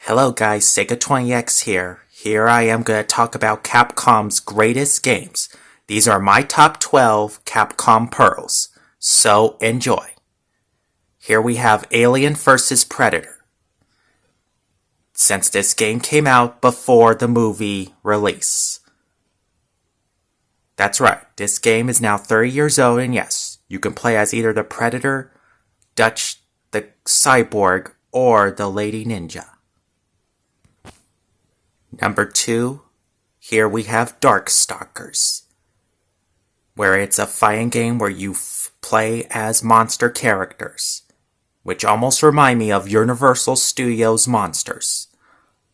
Hello guys, Sega20X here. Here I am going to talk about Capcom's greatest games. These are my top 12 Capcom Pearls, so enjoy. Here we have Alien vs. Predator. Since this game came out before the movie release. That's right, this game is now 30 years old, and yes, you can play as either the Predator, Dutch the Cyborg, or the Lady Ninja. Number 2, here we have Darkstalkers, where it's a fighting game where you play as monster characters, which almost remind me of Universal Studios Monsters.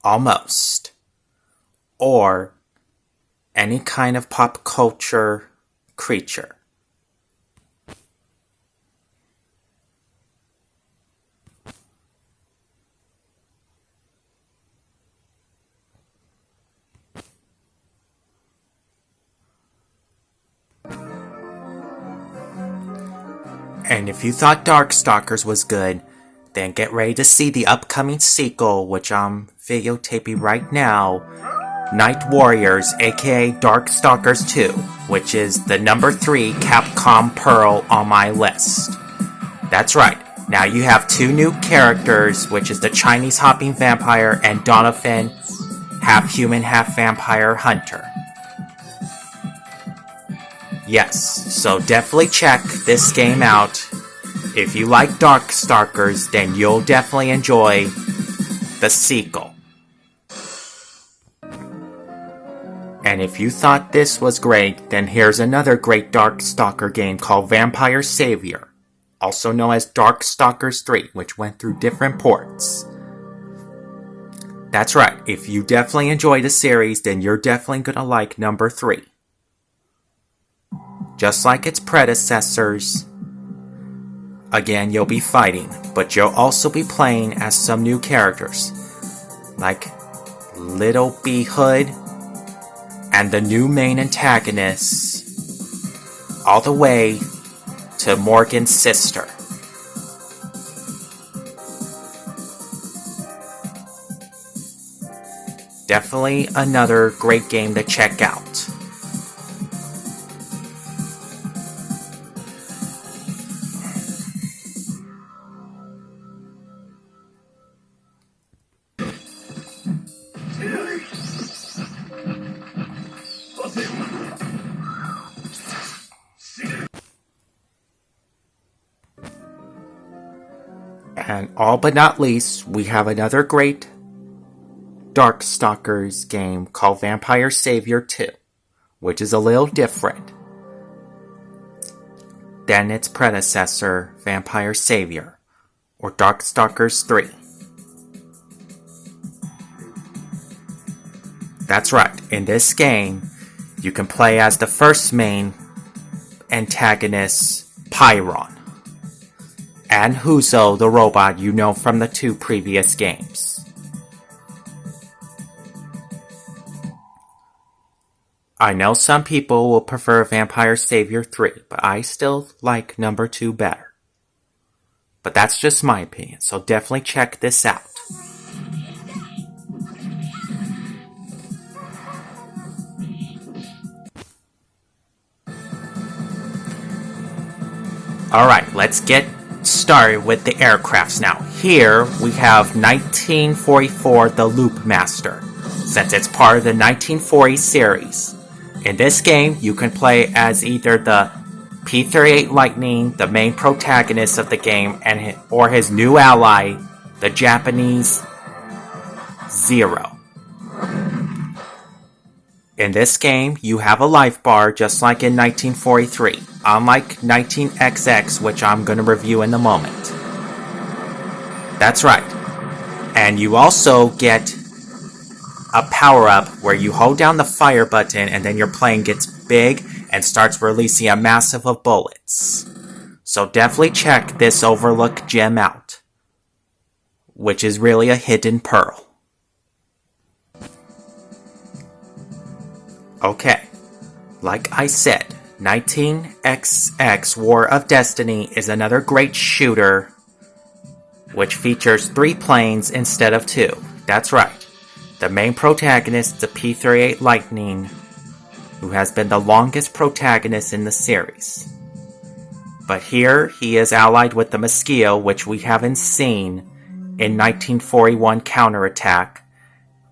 Almost. Or any kind of pop culture creature. And if you thought Darkstalkers was good, then get ready to see the upcoming sequel, which I'm videotaping right now, Night Warriors, aka Darkstalkers 2, which is the number 3 Capcom Pearl on my list. That's right, now you have 2 new characters, which is the Chinese hopping vampire and Donovan, half-human, half-vampire hunter. Yes, so definitely check this game out. If you like Darkstalkers, then you'll definitely enjoy the sequel. And if you thought this was great, then here's another great Darkstalker game called Vampire Savior, also known as Darkstalkers 3, which went through different ports. That's right, if you definitely enjoy the series, then you're definitely gonna like number 3. Just like its predecessors, again you'll be fighting, but you'll also be playing as some new characters, like Little B Hood, and the new main antagonists, all the way to Morgan's sister. Definitely another great game to check out. And all but not least, we have another great Darkstalkers game called Vampire Savior 2, which is a little different than its predecessor, Vampire Savior, or Darkstalkers 3. That's right, in this game, you can play as the first main antagonist, Pyron, and Huzo, the robot you know from the 2 previous games. I know some people will prefer Vampire Savior 3, but I still like number 2 better. But that's just my opinion, so definitely check this out. Alright, let's get started with the aircrafts now. Here we have 1944 The Loop Master, since it's part of the 1940 series. In this game, you can play as either the P-38 Lightning, the main protagonist of the game, or his new ally, the Japanese Zero. In this game, you have a life bar just like in 1943, unlike 19XX, which I'm going to review in a moment. That's right. And you also get a power-up where you hold down the fire button and then your plane gets big and starts releasing a massive of bullets. So definitely check this overlooked gem out, which is really a hidden pearl. Okay, like I said, 19XX War of Destiny is another great shooter which features 3 planes instead of 2. That's right. The main protagonist is the P-38 Lightning, who has been the longest protagonist in the series. But here, he is allied with the Mosquito, which we haven't seen in 1941 Counterattack,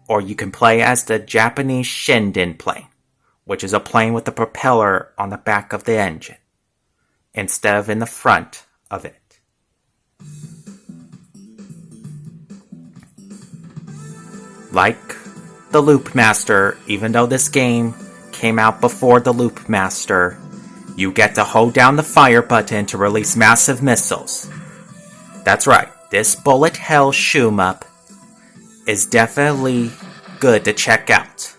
or you can play as the Japanese Shinden plane, which is a plane with a propeller on the back of the engine, instead of in the front of it. Like the Loop Master, even though this game came out before the Loop Master, you get to hold down the fire button to release massive missiles. That's right, this bullet hell shoot-'em-up is definitely good to check out.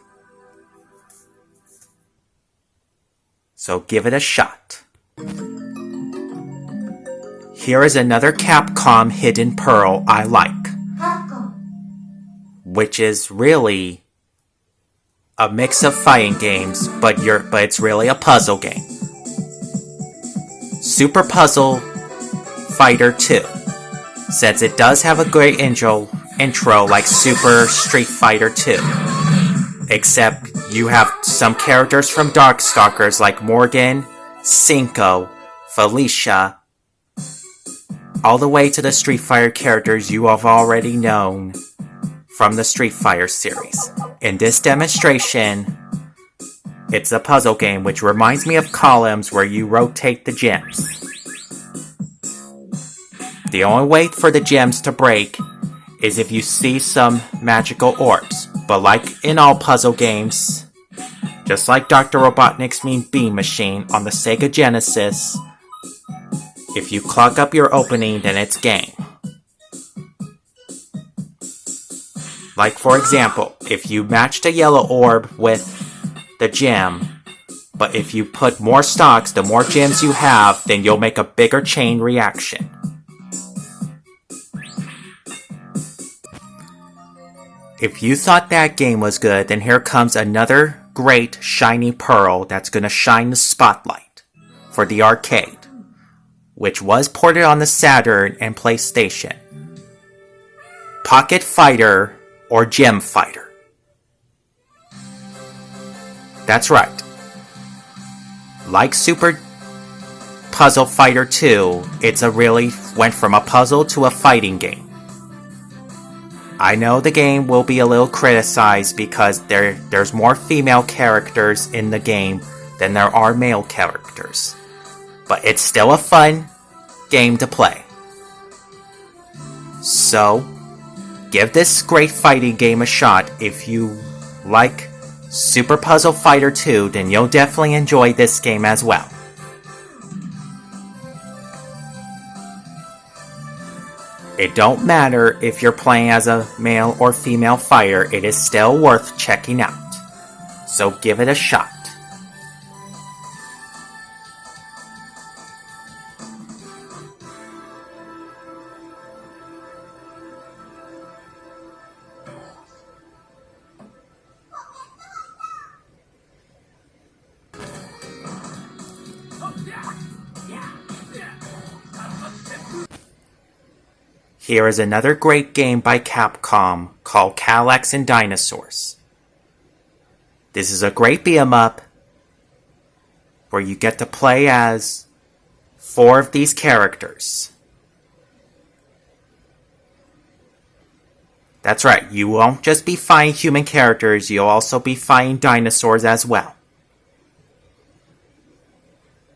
So give it a shot. Here is another Capcom hidden pearl I like, which is really a mix of fighting games, but it's really a puzzle game. Super Puzzle Fighter 2. Since it does have a great intro like Super Street Fighter 2. Except you have some characters from Darkstalkers like Morgan, Cinco, Felicia, all the way to the Street Fighter characters you have already known from the Street Fighter series. In this demonstration, it's a puzzle game which reminds me of Columns where you rotate the gems. The only way for the gems to break is if you see some magical orbs. But like in all puzzle games, just like Dr. Robotnik's Mean Bean Machine on the Sega Genesis, if you clog up your opening, then it's game. Like for example, if you match the yellow orb with the gem, but if you put more stocks, the more gems you have, then you'll make a bigger chain reaction. If you thought that game was good, then here comes another great shiny pearl that's gonna shine the spotlight for the arcade, which was ported on the Saturn and PlayStation. Pocket Fighter or Gem Fighter. That's right. Like Super Puzzle Fighter 2, really went from a puzzle to a fighting game. I know the game will be a little criticized because there's more female characters in the game than there are male characters. But it's still a fun game to play. So, give this great fighting game a shot. If you like Super Puzzle Fighter 2, then you'll definitely enjoy this game as well. It don't matter if you're playing as a male or female fighter, it is still worth checking out. So give it a shot. Here is another great game by Capcom called Cadillacs and Dinosaurs. This is a great beat-em-up where you get to play as 4 of these characters. That's right, you won't just be fighting human characters, you'll also be fighting dinosaurs as well.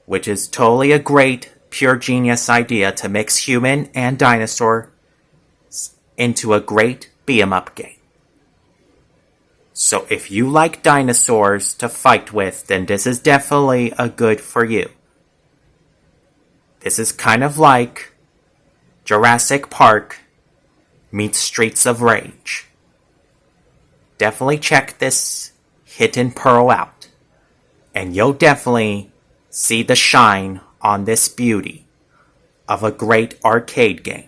Which is totally a great, pure genius idea to mix human and dinosaur into a great beat-em-up game. So if you like dinosaurs to fight with, then this is definitely a good for you. This is kind of like Jurassic Park meets Streets of Rage. Definitely check this hidden pearl out, and you'll definitely see the shine on this beauty of a great arcade game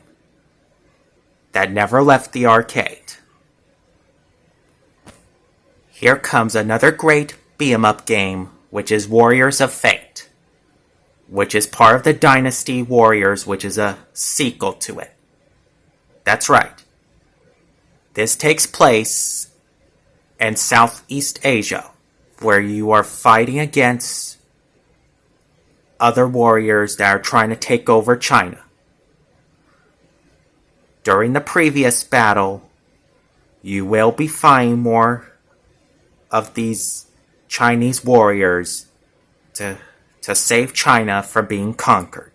that never left the arcade. Here comes another great beat-em-up game, which is Warriors of Fate, which is part of the Dynasty Warriors, which is a sequel to it. That's right. This takes place in Southeast Asia, where you are fighting against other warriors that are trying to take over China. During the previous battle, you will be fighting more of these Chinese warriors to save China from being conquered.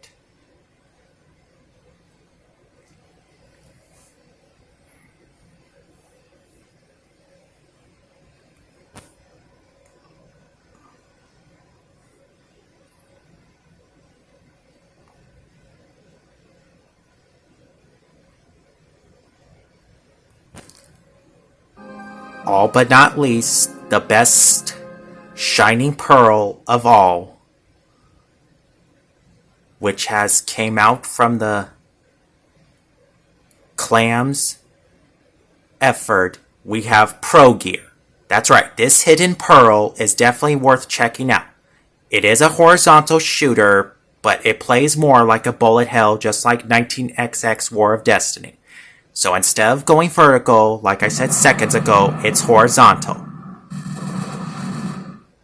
All but not least, the best shining pearl of all, which has came out from the Clam's effort, we have Pro Gear. That's right, this hidden pearl is definitely worth checking out. It is a horizontal shooter, but it plays more like a bullet hell, just like 19XX War of Destiny. So instead of going vertical, like I said seconds ago, it's horizontal.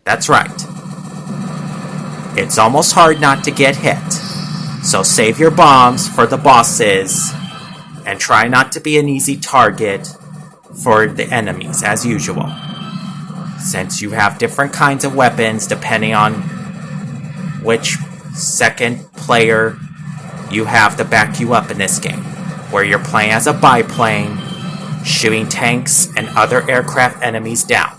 That's right. It's almost hard not to get hit. So save your bombs for the bosses, and try not to be an easy target for the enemies, as usual. Since you have different kinds of weapons depending on which second player you have to back you up in this game, where you're playing as a biplane, shooting tanks and other aircraft enemies down.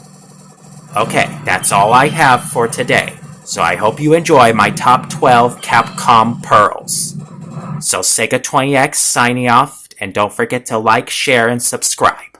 Okay, that's all I have for today, so I hope you enjoy my top 12 Capcom Pearls. So Sega 20X signing off, and don't forget to like, share, and subscribe.